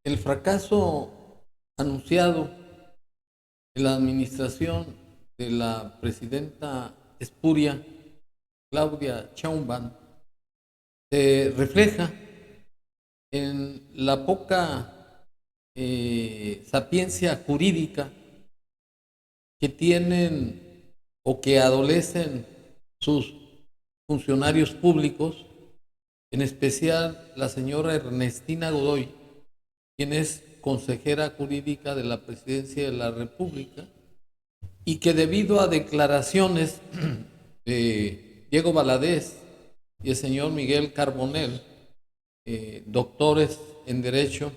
El fracaso anunciado en la administración de la presidenta espuria Claudia Sheinbaum se refleja en la poca sapiencia jurídica que tienen o que adolecen sus funcionarios públicos, en especial la señora Ernestina Godoy, quien es consejera jurídica de la Presidencia de la República, y que debido a declaraciones de Diego Valadez y el señor Miguel Carbonell, doctores en Derecho,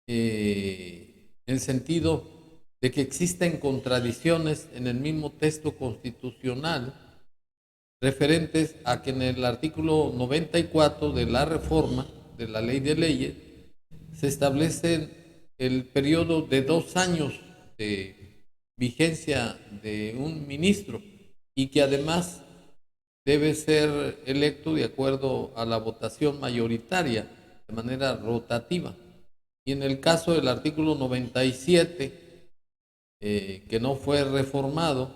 en el sentido de que existen contradicciones en el mismo texto constitucional referentes a que en el artículo 94 de la reforma de la Ley de Leyes se establece el periodo de 2 años de vigencia de un ministro y que además debe ser electo de acuerdo a la votación mayoritaria de manera rotativa. Y en el caso del artículo 97, que no fue reformado,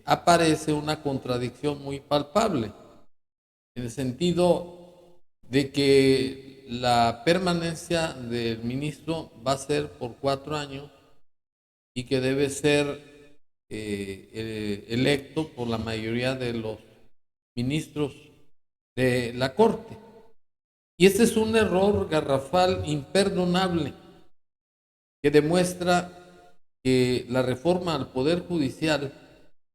aparece una contradicción muy palpable, en el sentido de que la permanencia del ministro va a ser por 4 años y que debe ser electo por la mayoría de los ministros de la Corte. Y este es un error garrafal imperdonable que demuestra que la reforma al Poder Judicial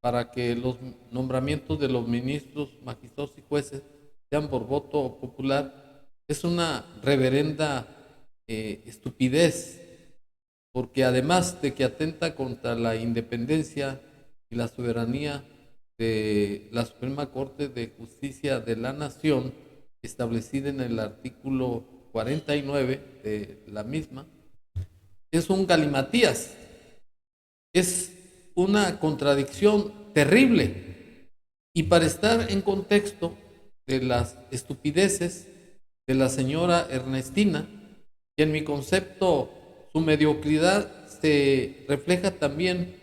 para que los nombramientos de los ministros, magistrados y jueces sean por voto popular es una reverenda estupidez, porque además de que atenta contra la independencia y la soberanía de la Suprema Corte de Justicia de la Nación, establecida en el artículo 49 de la misma, es un galimatías, es una contradicción terrible. Y para estar en contexto de las estupideces de la señora Ernestina, y en mi concepto su mediocridad se refleja también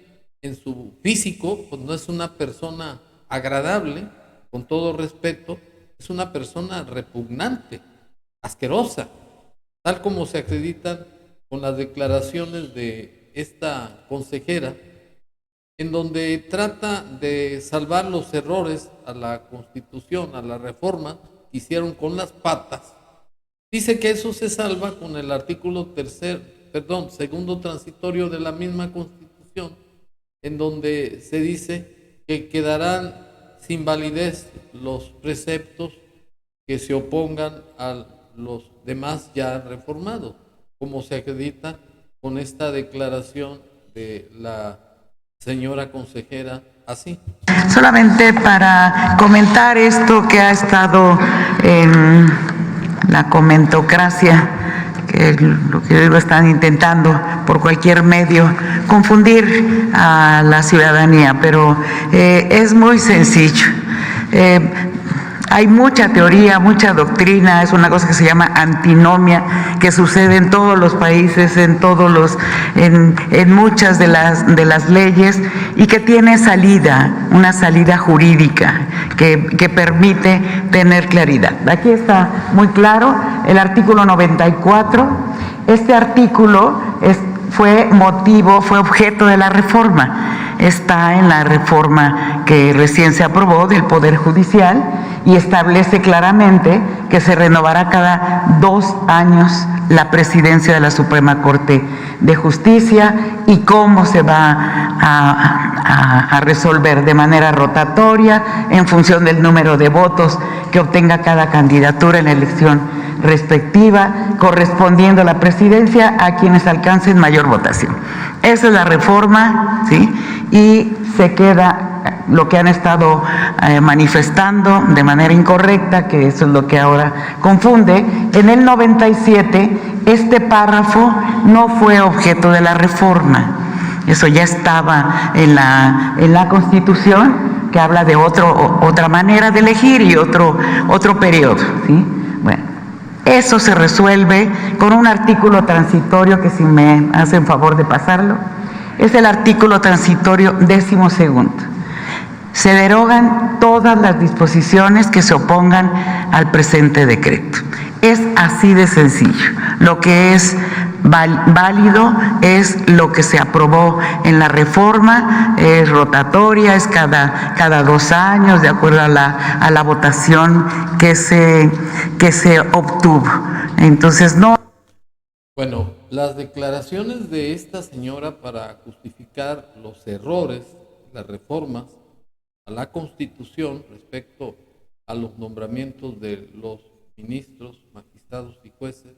en su físico, pues no es una persona agradable, con todo respeto, es una persona repugnante, asquerosa, tal como se acreditan con las declaraciones de esta consejera, en donde trata de salvar los errores a la Constitución, a la reforma que hicieron con las patas. Dice que eso se salva con el artículo segundo transitorio de la misma Constitución, en donde se dice que quedarán sin validez los preceptos que se opongan a los demás ya reformados, como se acredita con esta declaración de la señora consejera así. Solamente para comentar esto que ha estado en la comentocracia, que lo que digo están intentando por cualquier medio confundir a la ciudadanía, pero es muy sencillo. Hay mucha teoría, mucha doctrina, es una cosa que se llama antinomia, que sucede en todos los países, en muchas de las leyes, y que tiene salida, una salida jurídica que permite tener claridad. Aquí está muy claro el artículo 94. Este artículo fue objeto de la reforma. Está en la reforma que recién se aprobó del Poder Judicial y establece claramente que se renovará cada 2 años la presidencia de la Suprema Corte de Justicia y cómo se va a resolver de manera rotatoria en función del número de votos que obtenga cada candidatura en la elección respectiva, correspondiendo la presidencia a quienes alcancen mayor votación. Esa es la reforma, ¿sí? Y se queda lo que han estado manifestando de manera incorrecta, que eso es lo que ahora confunde. En el 97, este párrafo no fue objeto de la reforma. Eso ya estaba en la Constitución, que habla de otra manera de elegir y otro periodo, ¿sí? Bueno, Eso se resuelve con un artículo transitorio que, si me hacen favor de pasarlo, es el artículo transitorio 12º. Se derogan todas las disposiciones que se opongan al presente decreto. Es así de sencillo. Lo que es válido es lo que se aprobó en la reforma, es rotatoria, es cada 2 años, de acuerdo a la votación que se obtuvo. Entonces, no. Bueno, las declaraciones de esta señora para justificar los errores, las reformas a la Constitución respecto a los nombramientos de los ministros, magistrados y jueces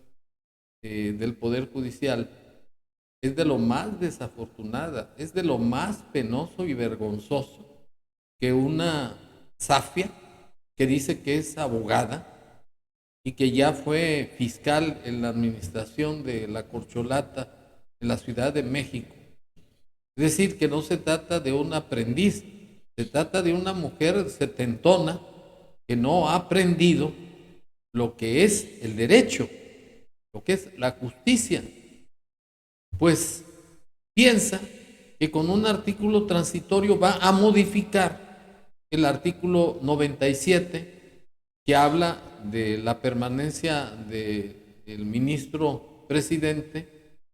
del Poder Judicial, es de lo más desafortunada, es de lo más penoso y vergonzoso que una zafia que dice que es abogada y que ya fue fiscal en la administración de la corcholata en la Ciudad de México. Es decir, que no se trata de un aprendiz, se trata de una mujer setentona que no ha aprendido lo que es el derecho, lo que es la justicia. Pues piensa que con un artículo transitorio va a modificar el artículo 97 que habla de la permanencia del ministro presidente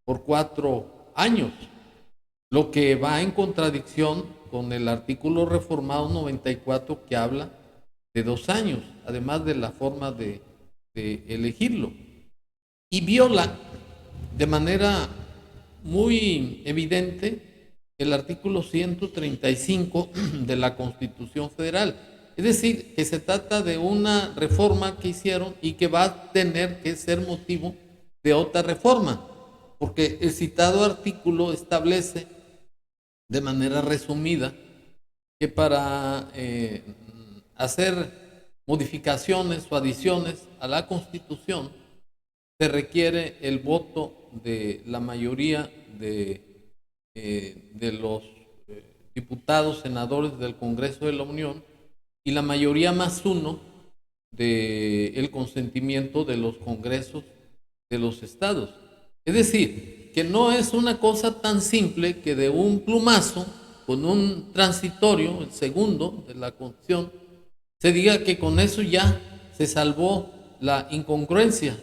por 4 años, lo que va en contradicción con el artículo reformado 94 que habla de 2 años, además de la forma de elegirlo, y viola de manera muy evidente el artículo 135 de la Constitución Federal. Es decir, que se trata de una reforma que hicieron y que va a tener que ser motivo de otra reforma, porque el citado artículo establece de manera resumida que para hacer modificaciones o adiciones a la Constitución se requiere el voto de la mayoría de los diputados, senadores del Congreso de la Unión y la mayoría más uno del consentimiento de los congresos de los estados. Es decir, que no es una cosa tan simple que de un plumazo, con un transitorio, el segundo de la Constitución, se diga que con eso ya se salvó la incongruencia,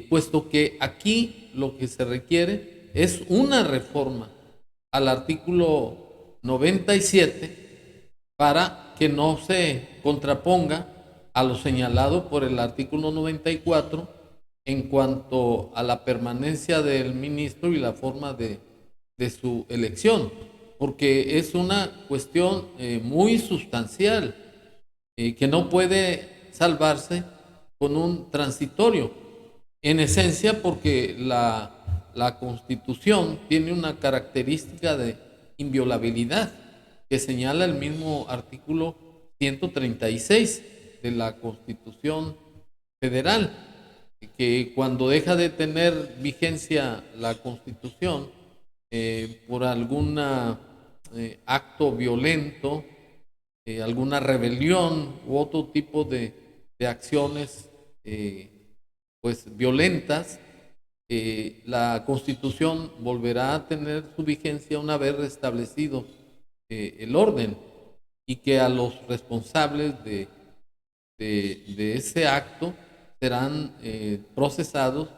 puesto que aquí lo que se requiere es una reforma al artículo 97 para que no se contraponga a lo señalado por el artículo 94 en cuanto a la permanencia del ministro y la forma de su elección, porque es una cuestión muy sustancial que no puede salvarse con un transitorio. En esencia, porque la Constitución tiene una característica de inviolabilidad que señala el mismo artículo 136 de la Constitución Federal, que cuando deja de tener vigencia la Constitución por algún acto violento, alguna rebelión u otro tipo de acciones pues violentas, la Constitución volverá a tener su vigencia una vez restablecido el orden, y que a los responsables de ese acto serán procesados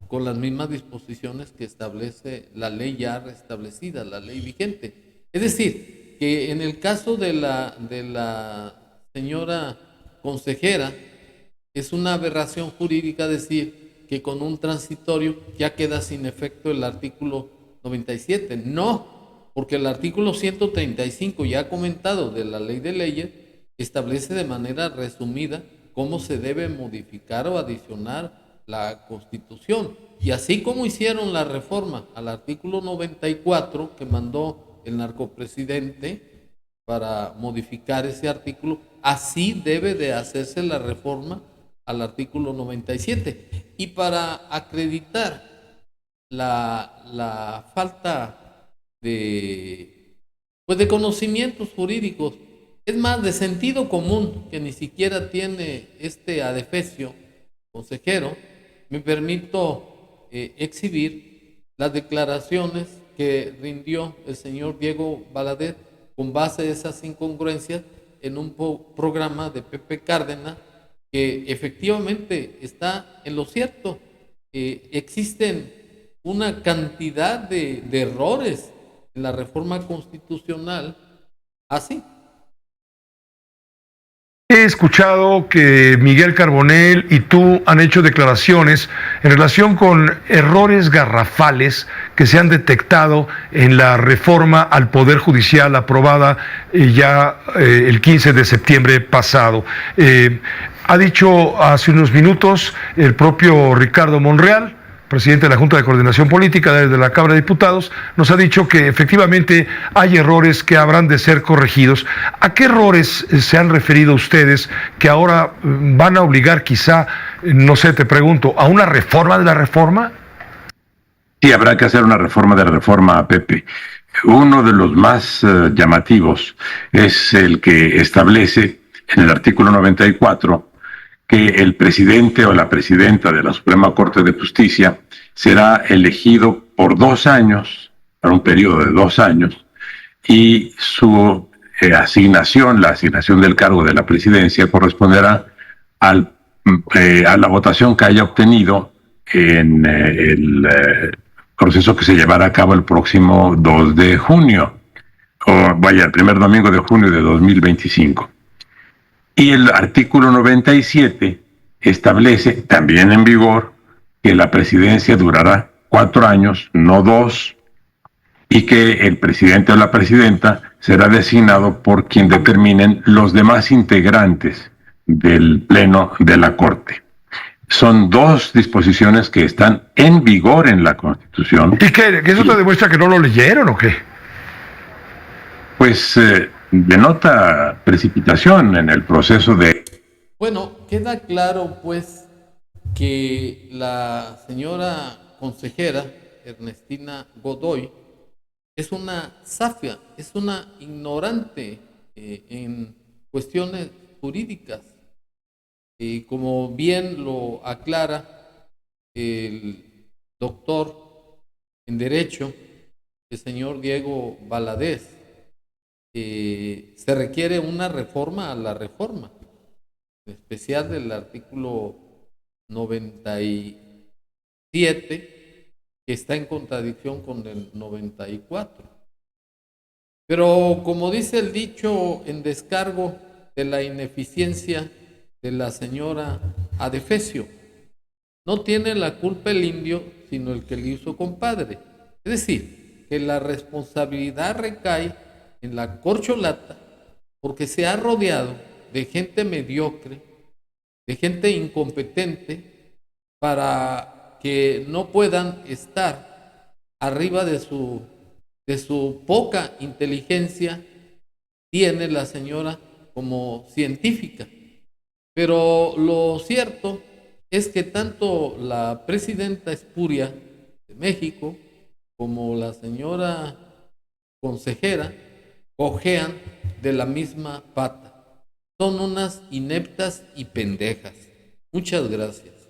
con las mismas disposiciones que establece la ley ya restablecida, la ley vigente. Es decir, que en el caso de la señora consejera, es una aberración jurídica decir que con un transitorio ya queda sin efecto el artículo 97. No, porque el artículo 135, ya comentado, de la ley de leyes, establece de manera resumida cómo se debe modificar o adicionar la Constitución. Y así como hicieron la reforma al artículo 94 que mandó el narcopresidente para modificar ese artículo, así debe de hacerse la reforma al artículo 97. Y para acreditar la falta de conocimientos jurídicos, es más, de sentido común, que ni siquiera tiene este adefesio consejero, me permito exhibir las declaraciones que rindió el señor Diego Valadez con base a esas incongruencias en un programa de Pepe Cárdenas que efectivamente está en lo cierto. Existen una cantidad de errores en la reforma constitucional así. He escuchado que Miguel Carbonell y tú han hecho declaraciones en relación con errores garrafales que se han detectado en la reforma al Poder Judicial aprobada el 15 de septiembre pasado. Ha dicho hace unos minutos el propio Ricardo Monreal, presidente de la Junta de Coordinación Política de la Cámara de Diputados, nos ha dicho que efectivamente hay errores que habrán de ser corregidos. ¿A qué errores se han referido ustedes que ahora van a obligar quizá, no sé, te pregunto, a una reforma de la reforma? Sí, habrá que hacer una reforma de la reforma, Pepe. Uno de los más llamativos es el que establece en el artículo 94 que el presidente o la presidenta de la Suprema Corte de Justicia será elegido por 2 años, para un periodo de 2 años, y su asignación, la asignación del cargo de la presidencia, corresponderá a la votación que haya obtenido en el proceso que se llevará a cabo el próximo 2 de junio, el primer domingo de junio de 2025. Y el artículo 97 establece, también en vigor, que la presidencia durará 4 años, no 2, y que el presidente o la presidenta será designado por quien determinen los demás integrantes del Pleno de la Corte. Son 2 disposiciones que están en vigor en la Constitución. ¿Y qué? ¿Que eso te demuestra que no lo leyeron o qué? Pues denota precipitación en el proceso de... Bueno, queda claro pues que la señora consejera Ernestina Godoy es una zafia, es una ignorante en cuestiones jurídicas. Como bien lo aclara el doctor en Derecho, el señor Diego Valadez, se requiere una reforma a la reforma, en especial del artículo 97, que está en contradicción con el 94. Pero como dice el dicho en descargo de la ineficiencia de la señora Adefesio, no tiene la culpa el indio, sino el que le hizo compadre. Es decir, que la responsabilidad recae en la corcholata porque se ha rodeado de gente mediocre, de gente incompetente, para que no puedan estar arriba de su poca inteligencia tiene la señora como científica. Pero lo cierto es que tanto la presidenta espuria de México como la señora consejera cojean de la misma pata. Son unas ineptas y pendejas. Muchas gracias.